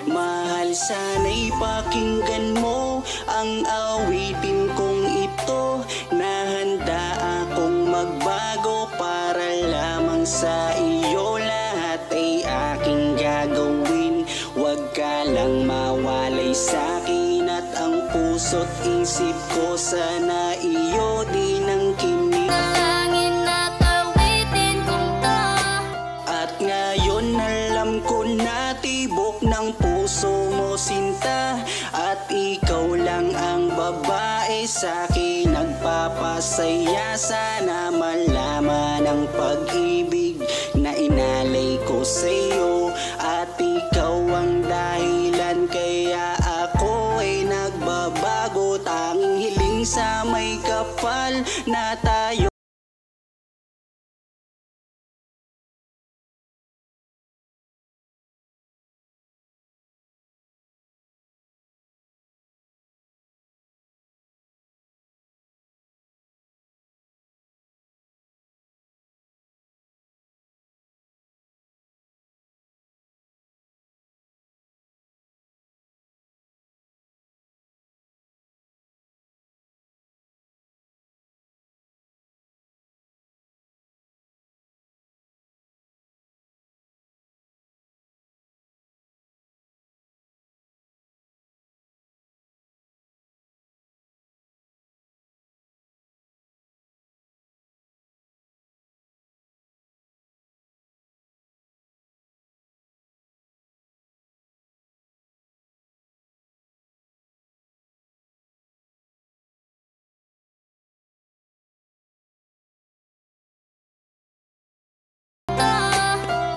Mahal, sana'y pakinggan mo ang awitin kong ito, na handa akong magbago para lamang sa iyo. Lahat ay aking gagawin, huwag ka lang mawalay sa'kin. At ang puso't isip ko sana iyo din ang kinig. Dalangin at awitin kong to, At ngayon alam ko na tibok ng puso mo sinta, at ikaw lang ang babae sa'kin nagpapasaya. Sana malaman ang pag-ibig na inalay ko sa'yo, at ikaw ang dahilan kaya ako ay nagbabago. Tanging hiling sa may kapal na tayo.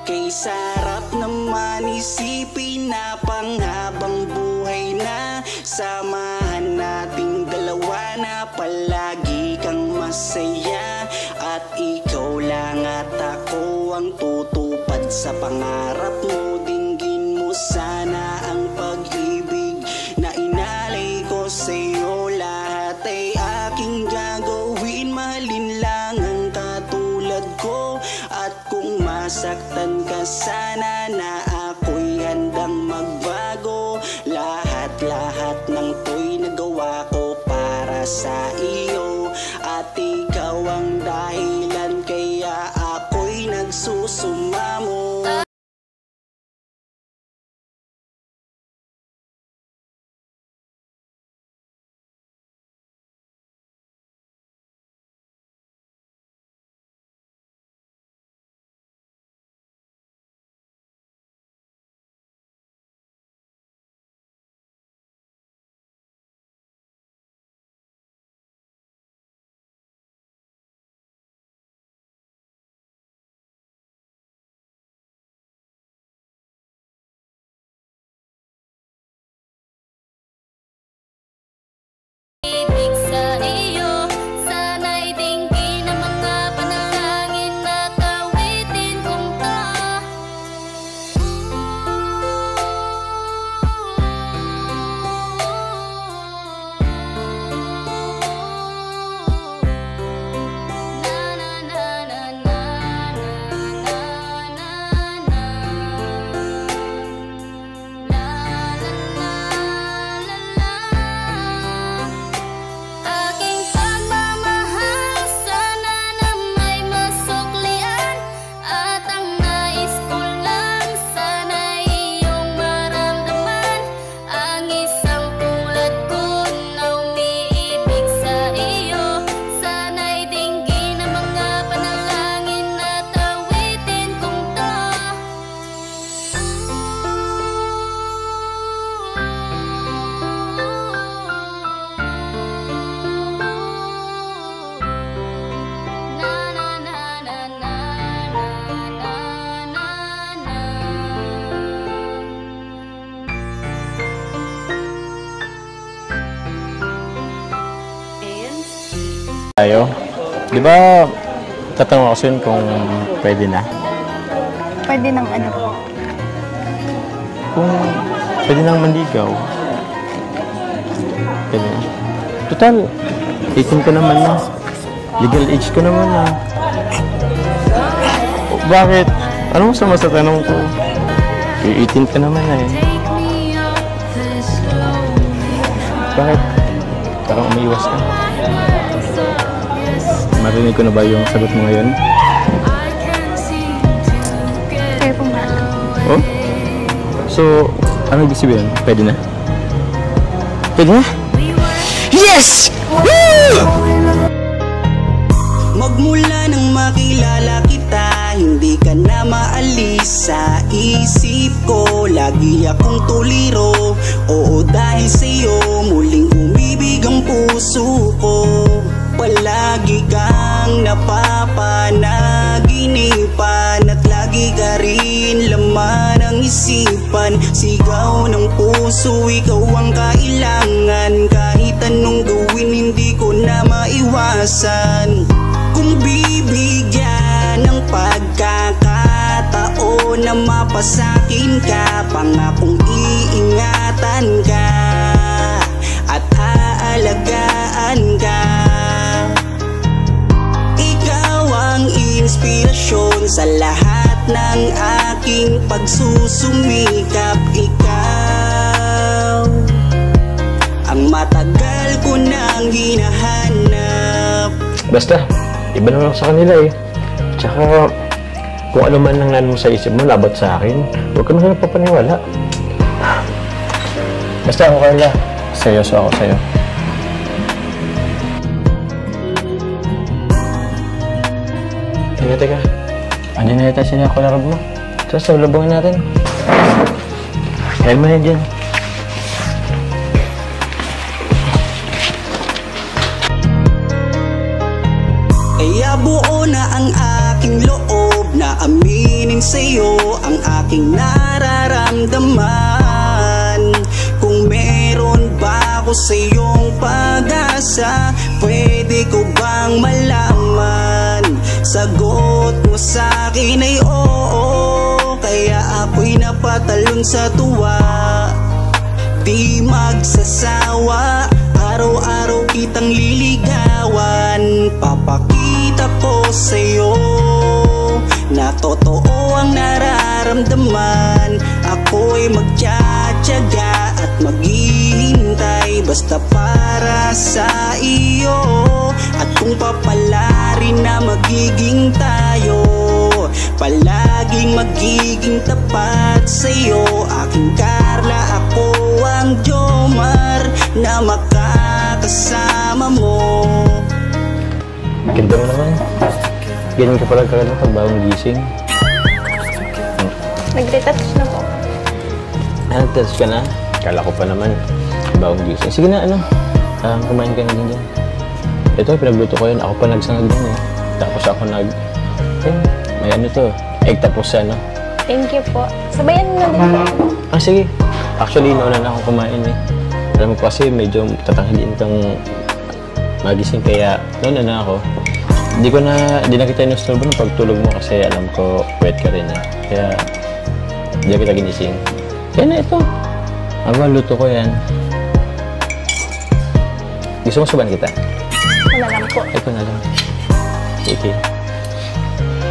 Kay sarap naman isipin na panghabang buhay na samahan nating dalawa, na palagi kang masaya. At ikaw lang at ako ang tutupad sa pangarap mo. Dinggin mo sana ang pag-ibig na inalay ko sa'yo. Lahat ay aking gagawin, mahalin lang ang katulad ko. At kung masaktan ka sana, na ako'y handang magbago. Lahat ng to'y nagawa ko para sa iyo, at ikaw ang dahilan kaya ako'y nagsusumamo. tayo. Di ba, tatanong ako sa'yo kung pwede na? Pwede ng ano po? Kung pwede nang manligaw. Pwede na. Total, 18 ko naman na. Legal age ko naman na. Bakit? Anong masama sa tanong ko? 18 ka naman na eh. Bakit? Parang umiiwas ka. Marinig ko na ba yung sagot mo ngayon? Kayo pong bahala. Oh? So, ano ibig sabihin? Pwede na? Pwede na? Yes! Woo! Magmula nang makilala kita, hindi ka na maalis sa isip ko. Lagi akong tuliro, oo dahil sa'yo muling umibig ang puso ko. Palagi kang napapanaginipan at lagi ka rin laman ang isipan. Sigaw ng puso, ikaw ang kailangan. Kahit anong gawin, hindi ko na maiwasan. Kung bibigyan ng pagkakataon na mapasakin ka, pangakong iingatan ka at aalagaan ka. Ikaw ang inspirasyon sa lahat ng aking pagsusumikap. Ikaw ang matagal ko nang hinahanap. Basta, iba naman ako sa kanila eh. Tsaka, kung ano man ang mo sa isip mo, labat sa akin, huwag ka naman papaniwala. Basta ako, Carla. Seryoso ako sa'yo. Teka. Andiyan na yata siya ako larab mo. Tapos, sablabangin natin. Kaya mo na dyan. Kaya buo na ang aking loob na aminin sa'yo ang aking nararamdaman. Kung meron ba ako sa'yong pag-asa, pwede ko bang malaman? Sagot mo sa'kin ay oo, kaya ako'y napatalon sa tuwa. Di magsasawa, araw-araw kitang liligawan. Papakita ko sa'yo na totoo ang nararamdaman. Ako'y magtsatsaga at maghihintay basta para sa iyo. At kung papalarin na magiging tayo, palaging magiging tapat sa'yo. Aking Carla, ako ang Jomar na makakasama mo. Ganda mo naman. Ganyan ka pala kagad pag bagong gising. Nag-retouch na po. Nag-retouch ka na? Kala ko pa naman. Bagong gising. Sige na, kumain ka na din dyan. Ito, pinagluto ko yun. Ako pa nagsangag din eh. Tapos ako may ano to, egg tapos ano. Thank you po. Sabayan na din po. Sige. Actually, nauna na ako kumain eh. Alam mo kasi medyo tatanghalin kang magising kaya nauna na ako. Hindi na kita inusturbo ng pagtulog mo kasi alam ko wet ka rin eh. Kaya hindi na kita ginising. Kaya na ito. Ang luto ko yan. Gusto mo suban kita? Ito na lang po. Ito na lang. Sige.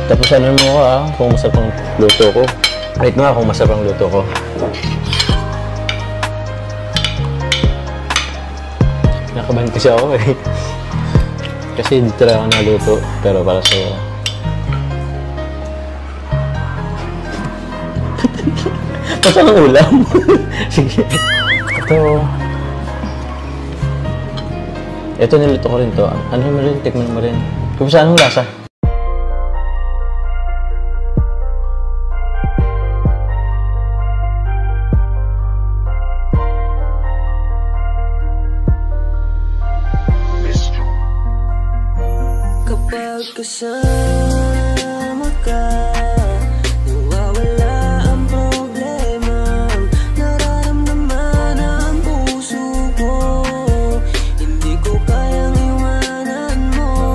Tapos ano mo ko kung masarap ang luto ko. Wait nga kung masarap ang luto ko. Nakabahan kasi ako eh. Kasi dito lang ako naluto, pero para sa'yo. Masa ang ulam? Sige. Ito niluto ko rin to. Ano mo rin? Tikman mo rin. Kung saan ang lasa? Kapag kasama ka, nawawala ang problema. Nararamdaman ang puso ko, hindi ko kayang iwanan mo.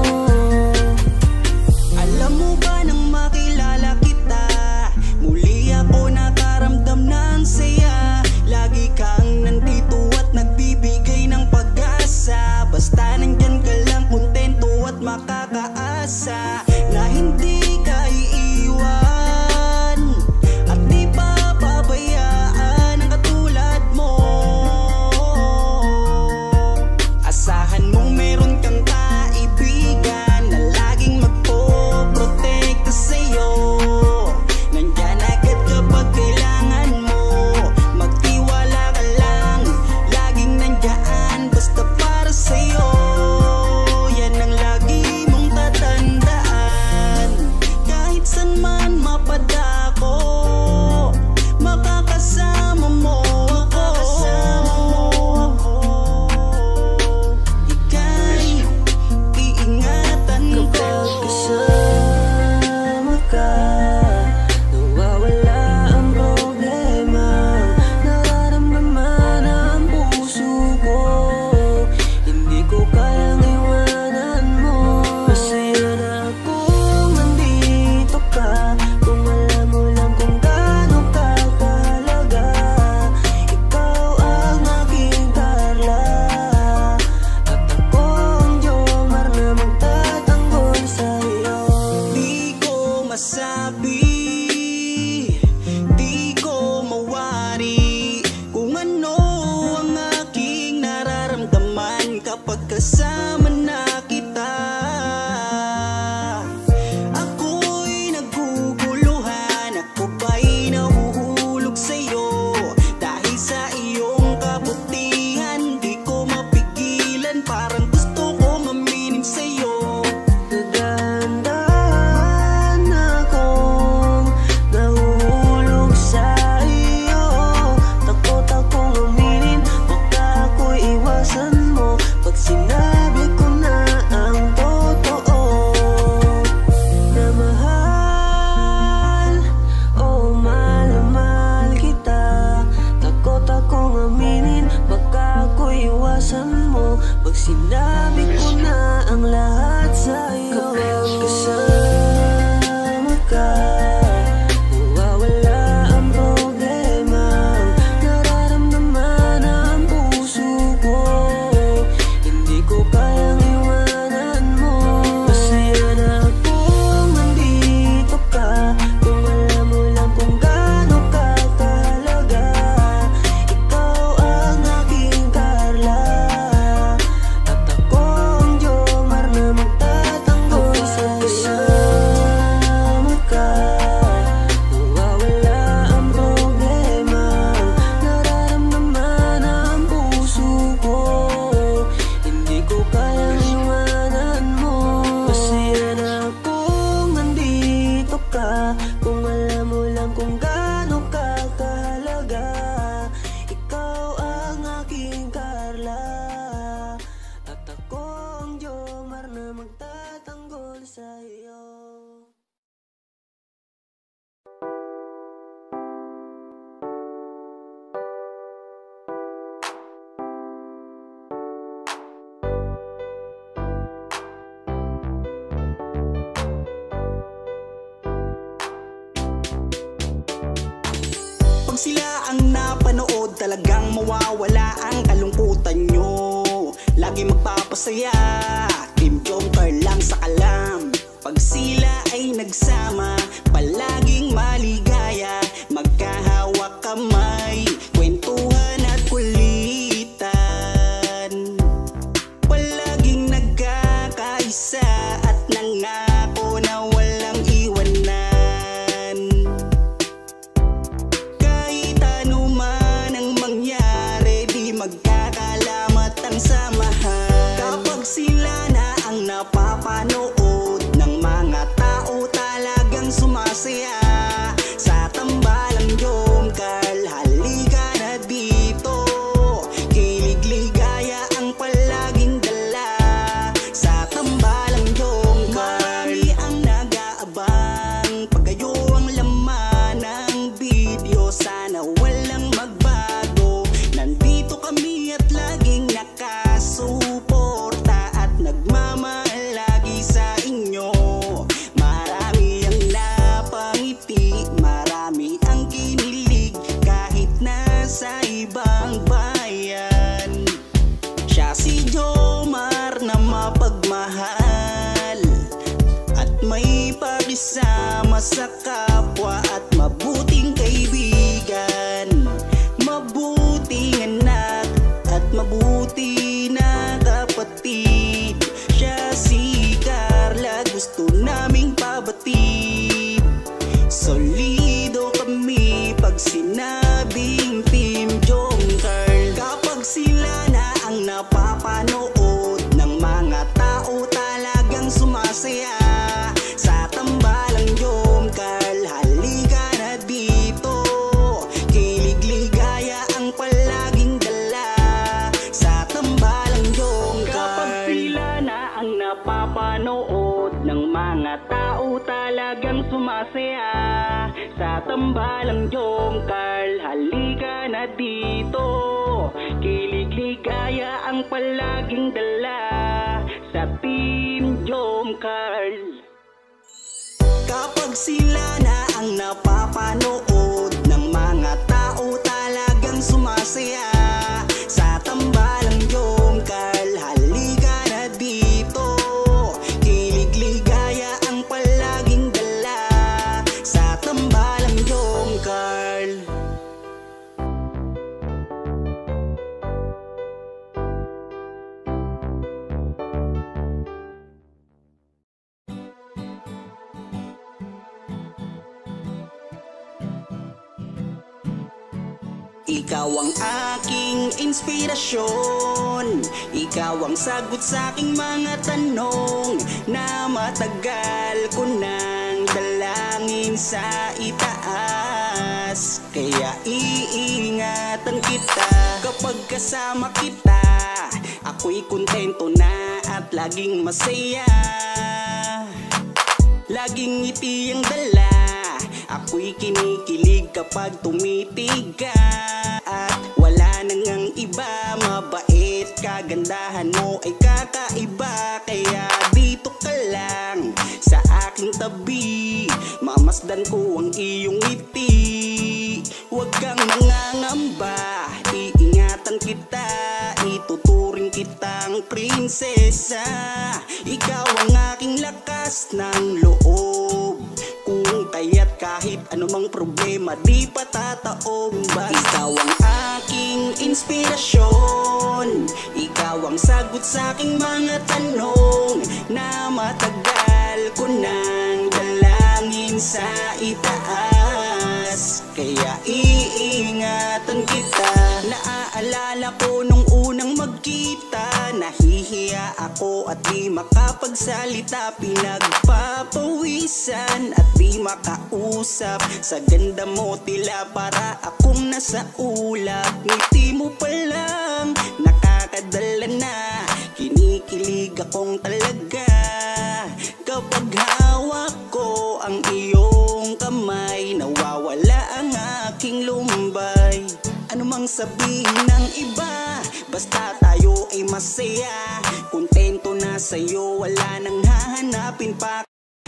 kasama na kita. Ako'y naguguluhan, ako ba'y nahuhulog sa'yo? Dahil sa iyong kabutihan, di ko mapigilan, parang gusto kong aminin sa'yo. Dahan-dahan akong nahuhulog sa iyo. Takot akong aminin, baka ako'y iwasan mo pag sinabi ko na ang totoo. Na mahal, oh mahal na mahal kita. Takot akong aminin, baka ako'y iwasan mo pag sinabi ko na ang lahat sa'yo. Kapag kasama ka, nawawala ang problema. Nararamdaman ang puso ko, hindi ko kayang iwanan mo. Masaya na akong nandito ka, kung alam mo lang kung gaano ka kahalaga. Ikaw ang aking Carla, at ako ang Jomar na magtatanggol sa'yo. Kasama ka, nawawala ang problema. Nararamdaman ang puso ko, hindi ko kayang iwanan mo. Masaya na akong nandito ka, kung alam mo lang kung gaano ka kahalaga. Ikaw ang aking Carla, at ako ang Jomar na magtatanggol sa'yo. Pag sila ang napanood, talagang mawawala ang kalungkutan nyo. Lagi magpapasaya, Team Jomcar lang sa kalam. Pag sila ay nagsama, palaging maligaya. Magkahawak kamay, kwentuhan at kulitan. Palaging nagkakaisa at nangako na walang iwanan. Kahit ano man ang mangyari, di magkakalamat ang samahan. Kapag sila na ang napapanood ng mga tao, talagang sumasaya. Sa tambalang Jomcar, halika na dito. Kilig-ligaya ang palaging dala. Sa tambalang Jomcar, marami ang nag-aabang. Pag kayo ang laman ng video, sana walang magbago. Nandito kami at laging nakasuporta at nagmamahal lagi sa inyo. Marami ang napangiti, marami ang kinilig, kahit nasa ibang bayan. Siya si Jomar na mapagmahal at may pakisama sa kapwa at mabuting kaibigan. Mabuting anak at mabuti na kapatid. Siya si Carla, gusto naming pabatid. Solido kami pag sinabing Team Jomcar. Kapag sila na ang napapanood ng mga tao, talagang sumasaya. Sa tambalang Jomcar, halika na dito. Kilig-ligaya ang palaging dala. Sa tambalang Jomcar, kapag sila na ang napapanood ng mga tao, talagang sumasaya. Sa tambalang Jomcar, halika na dito. Kilig-ligaya ang palaging dala. Sa Team Jomcar. Kapag sila na ang napapanood ng mga tao, talagang sumasaya. Sa tambalang Jomcar, halika na dito. Kilig-ligaya ang palaging dala. Sa tambalang Jomcar. Ikaw ang aking inspirasyon, ikaw ang sagot sa aking mga tanong na matagal ko nang dalangin sa itaas. Kaya iingatan kita kapag kasama kita, ako'y kontento na at laging masaya. Laging ngiti ang dala, ako'y kinikilig kapag tumitig ka. At wala nang ang iba, mabait, kagandahan mo ay kakaiba. Kaya dito ka lang sa aking tabi, mamasdan ko ang iyong ngiti. Huwag kang mangangamba, iingatan kita, ituturing kitang prinsesa. Ikaw ang aking lakas ng loob, kung kaya't kahit anumang problema di patataob. Ikaw ang aking inspirasyon, ikaw ang sagot sa aking mga tanong na matagal ko nang dalangin sa itaas. Kaya iingatan kita. Naaalala ko nung unang magkita, nahihiya ako at di makapagsalita. Pinagpapawisan at di makausap, sa ganda mo tila para akong nasa ulap. Ngiti mo pa lang nakakadala na, kinikilig akong talaga. Kapag hawak ko ang iyong kamay, nawawala ang aking lumbay. Ano mang sabihin ng iba, basta tayo ay masaya. Kontento na sa'yo, wala nang hahanapin pa.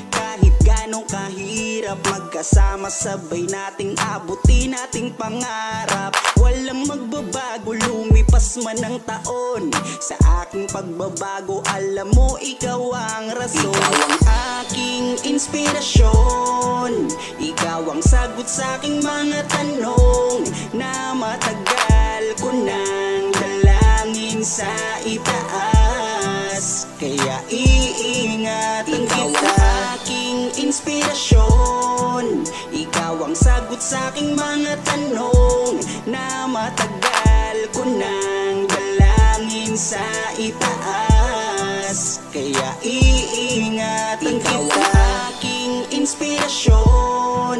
Kahit gano'ng kahirap magkasama, sabay nating abutin nating pangarap. Walang magbabago, lumipas man ang taon, sa aking pagbabago alam mo ikaw ang rason. Ikaw ang aking inspirasyon, ikaw ang sagot sa aking mga tanong na matagal ko nang dalangin sa itaas. Kaya iingatan kita. Ikaw ang aking inspirasyon, ikaw ang sagot sa aking mga tanong na matagal ko nang dalangin sa itaas. Kaya iingatan kita. Ikaw ang aking inspirasyon,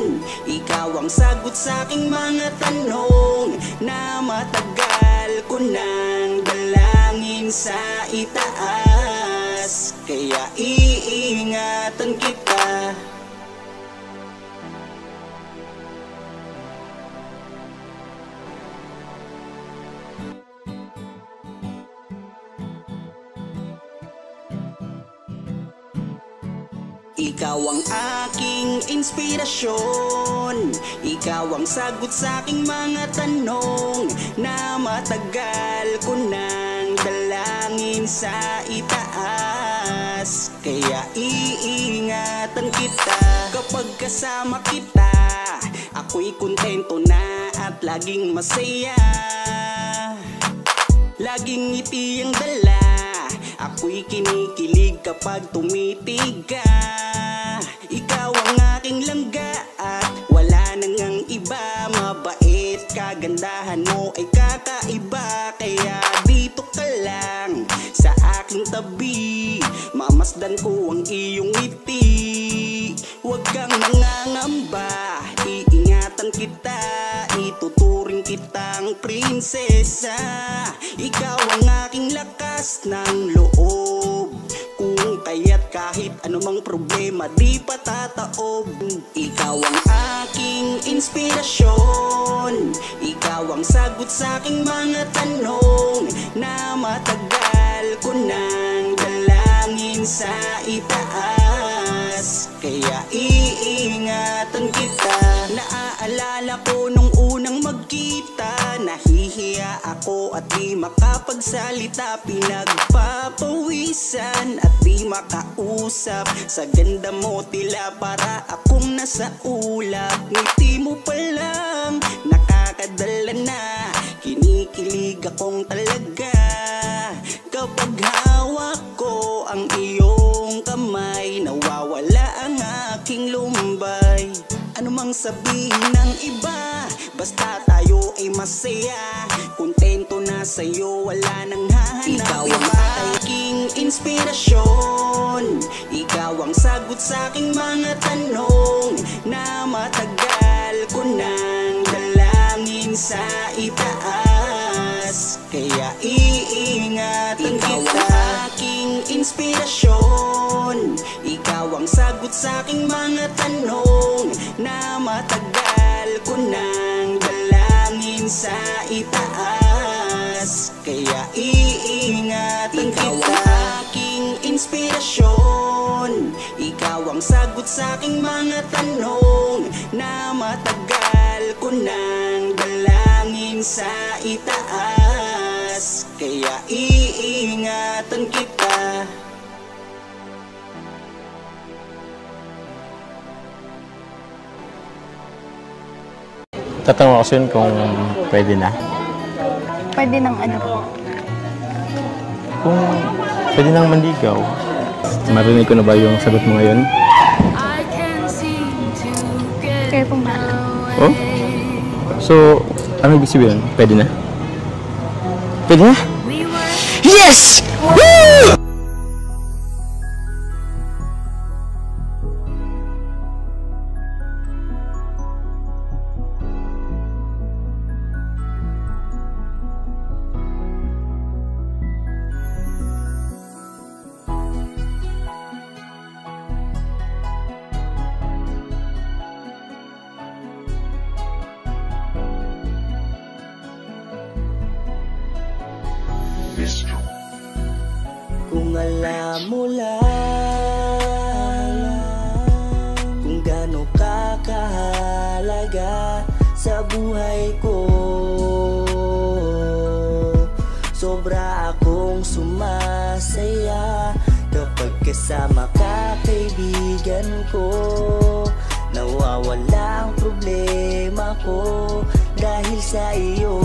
ikaw ang sagot sa aking mga tanong na matagal ko nang dalangin sa itaas. Kaya iingatan kita. Ikaw ang aking inspirasyon, ikaw ang sagot sa aking mga tanong na matagal ko nang dalangin sa itaas. Kaya iingatan kita kapag kasama kita, ako'y kontento na at laging masaya. Laging ngiti ang dala, ako'y kinikilig kapag tumitig ka. Ikaw ang aking langga at wala nang ang iba, mabait, kagandahan mo ay kakaiba. Kaya dito ka lang sa aking tabi, mamasdan ko ang iyong ngiti. Huwag kang mangangamba, iingatan kita, ituturing kitang prinsesa. Ikaw ang aking lakas ng loob, kung kaya't kahit anumang problema di patataob. Ikaw ang aking inspirasyon, ikaw ang sagot sa aking mga tanong na matagal ko nang dalangin sa itaas. Kaya iingatan kita. Naaalala ko nung unang magkita, nahihiya ako at di makapagsalita. Pinagpapawisan at di makausap, sa ganda mo tila para akong nasa ulap. Ngiti mo pa lang nakakadala na, kinikilig akong talaga. Kapag hawak ko ang iyong kamay, nawawala ang aking lumbay. Ano mang sabihin ng iba, Basta tayo ay masaya, kontento na sa'yo, wala nang hahanap. Ikaw ang aking inspirasyon, ikaw ang sagot sa aking mga tanong na matagal ko nang dalangin sa itaas. Kaya iingatan kita. Ikaw ang aking inspirasyon, ikaw ang sagot sa aking mga tanong na matagal ko nang dalangin sa itaas. Kaya iingatan kita. Ikaw ang aking inspirasyon, ikaw ang sagot sa aking mga tanong na matagal ko nang dalangin sa itaas. Kaya iingatan kita. Tatanong ako yun kung pwede na. Pwede ng ano po? Kung pwede nang manligaw. Marinig ko na ba yung sagot mo ngayon? I can't seem to get Kayo pong bahala. Oh? So, ano ibig sabihin? Pwede na? Pwede na? We were Yes! Woo! Kung alam mo lang kung gaano ka kahalaga sa buhay ko, sobra akong sumasaya kapag kasama ka, kaibigan ko. Nawawala ang problema ko dahil sa iyo.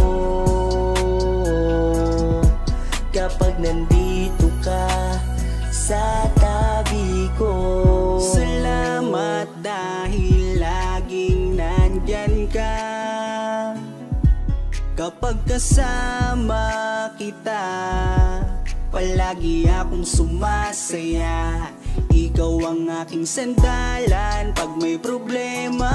Kapag nandito ka sa tabi ko, Salamat dahil laging nandyan ka. Kapag kasama kita, palagi akong sumasaya. Ikaw ang aking sandalan pag may problema.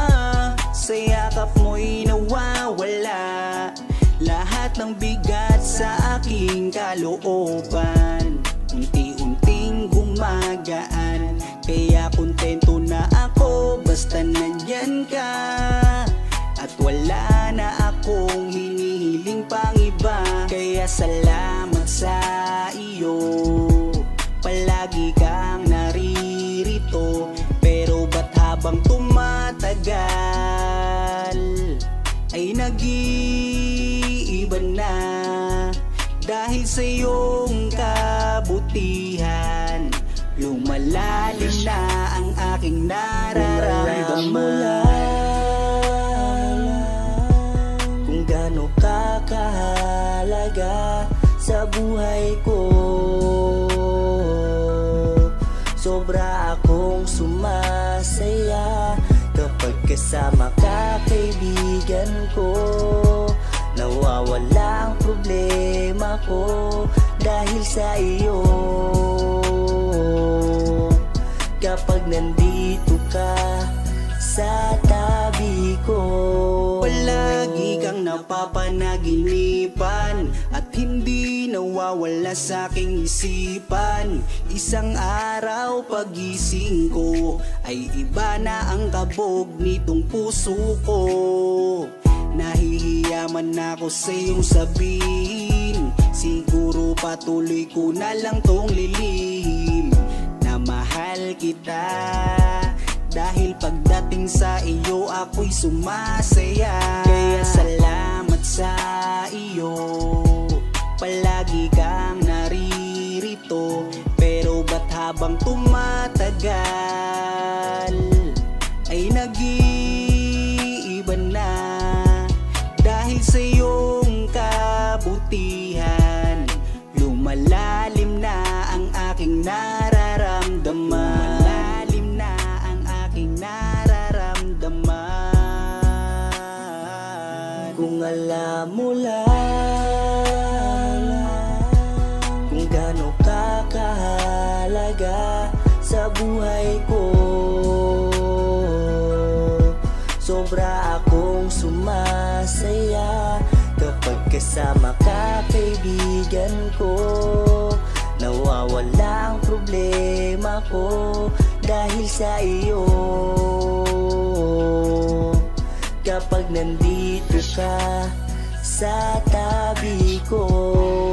Sa yakap mo'y nawawala lahat ng bigat sa aking kalooban. Unti-unting gumagaan, kaya kontento na ako basta nandyan ka. At wala na akong hinihiling pang iba. Kaya salamat sa iyo, palagi kang naririto. Pero ba't habang tumatagal ay nag-iiba na? Dahil sa iyong kabutihan, lumalalim na ang aking nararamdaman. Kung gaano ka kahalaga sa buhay ko, sobra akong sumasaya kapag kasama ka, kaibigan ko. Nawawala ang problema ko dahil sa iyo. Kapag nandito ka sa tabi ko, Palagi kang napapanaginipan at hindi nawawala sa aking isipan. Isang araw pagising ko ay iba na ang kabog nitong puso ko. Nahihiya man ako sa iyong sabihin, siguro patuloy ko na lang tong lilihim na mahal kita. Dahil pagdating sa iyo ako'y sumasaya. Kaya salamat sa iyo, palagi kang naririto. Pero ba't habang tumatagal ay nag-iiba na? Dahil sa iyong kabutihan, lumalalim na ang aking nararamdaman. Lumalalim na ang aking nararamdaman. sa buhay ko. Sobra akong sumasaya kapag kasama ka, kaibigan ko. Nawawala ang problema ko dahil sa iyo. Kapag nandito ka sa tabi ko.